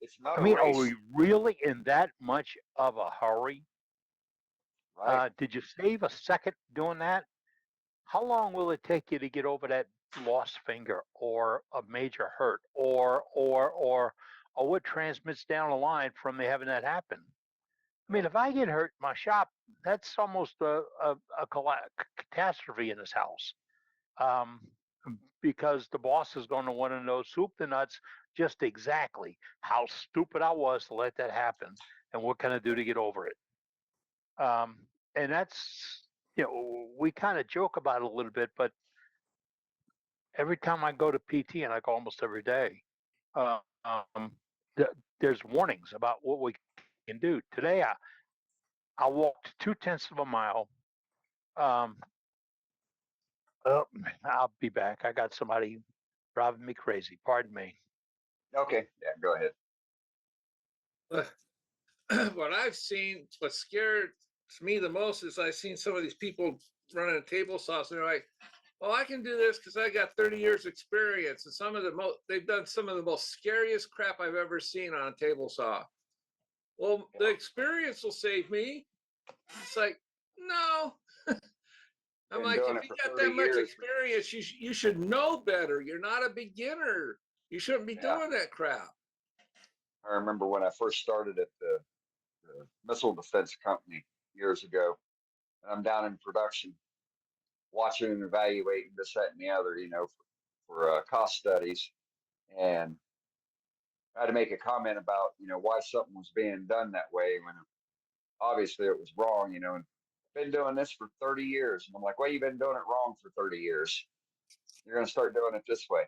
It's not I a mean, are race, we really in that much of a hurry? right? Did you save a second doing that? How long will it take you to get over that lost finger or a major hurt or what transmits down the line from having that happen? I mean, if I get hurt in my shop, that's almost a catastrophe in this house. Um, because the boss is going to want to know soup to nuts just exactly how stupid I was to let that happen and what can I do to get over it. Um, and that's, we kind of joke about it a little bit, but every time I go to PT, and I go almost every day, uh, um, there's warnings about what we can do. Today, I walked 2/10 of a mile. Um, oh, I'll be back. I got somebody driving me crazy. Pardon me. Okay, yeah, go ahead. What I've seen, what scared me the most is I've seen some of these people running a table saw, and they're like, "Well, I can do this because I got 30 years experience." And some of the they've done some of the most scariest crap I've ever seen on a table saw. Well, the experience will save me. It's like, no. I'm Been like, doing if it you for got 30 that much years. experience, you should know better. You're not a beginner. You shouldn't be Yeah, doing that crap. I remember when I first started at the missile defense company years ago, and I'm down in production, watching and evaluating this, that, and the other, for cost studies, and I had to make a comment about, why something was being done that way when obviously it was wrong, and I've been doing this for 30 years. And I'm like, well, you've been doing it wrong for 30 years. You're going to start doing it this way.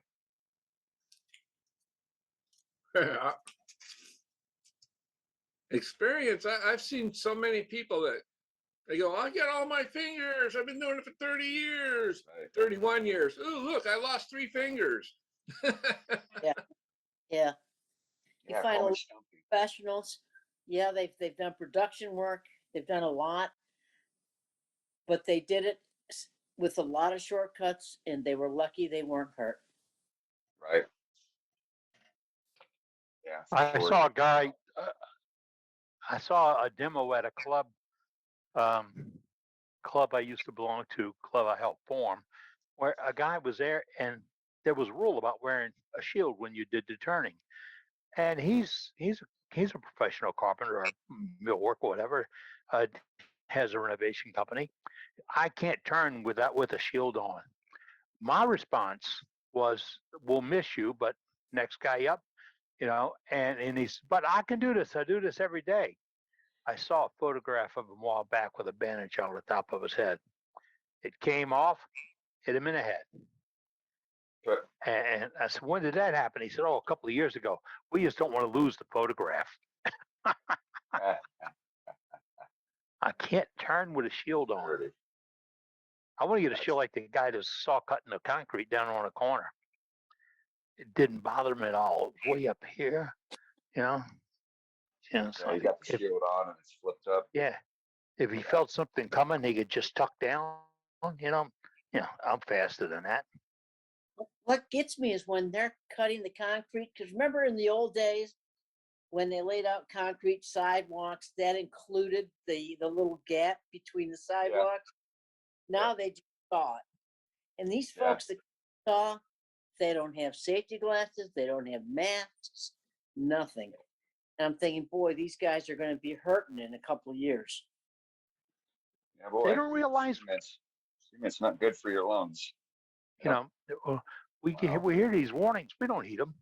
Experience. I've seen so many people that they go, I got all my fingers. I've been doing it for 30 years, Right. 31 years. Ooh, look, I lost 3 fingers. Yeah, yeah. You Yeah, find a call lot me of Stumpy. professionals. Yeah, they've done production work. They've done a lot, but they did it with a lot of shortcuts, and they were lucky they weren't hurt. Right. Yeah, for I sure. saw a guy. I saw a demo at a um, club I used to belong to, club I helped form, where a guy was there, and there was a rule about wearing a shield when you did the turning. And he's a professional carpenter or mill worker, whatever. Has a renovation company. I can't turn with a shield on. My response was, "We'll miss you, but next guy up." And he's, but I can do this. I do this every day. I saw a photograph of him a while back with a bandage on the top of his head. It came off, hit him in the head. But And I said, when did that happen? He said, oh, a couple of years ago. We just don't want to lose the photograph. I can't turn with a shield on. dirty. I want to get a That's, shield like the guy that saw cutting the concrete down on a corner. It didn't bother him at all. It was way up here, you know. It's yeah, you like got the if shield on and it's flipped up. yeah, if he Yeah. felt something coming, he could just tuck down. I'm faster than that. What gets me is when they're cutting the concrete, because remember in the old days when they laid out concrete sidewalks, that included the little gap between the Yeah. sidewalks. Yeah. Now they just saw it. And these Yeah. folks that saw, they don't have safety glasses, they don't have masks, nothing. And I'm thinking, boy, these guys are going to be hurting in a couple of years. Yeah, boy. They don't realize, Cement's not good for your lungs. you Yep. know, we Wow. we hear these warnings. We don't heed them.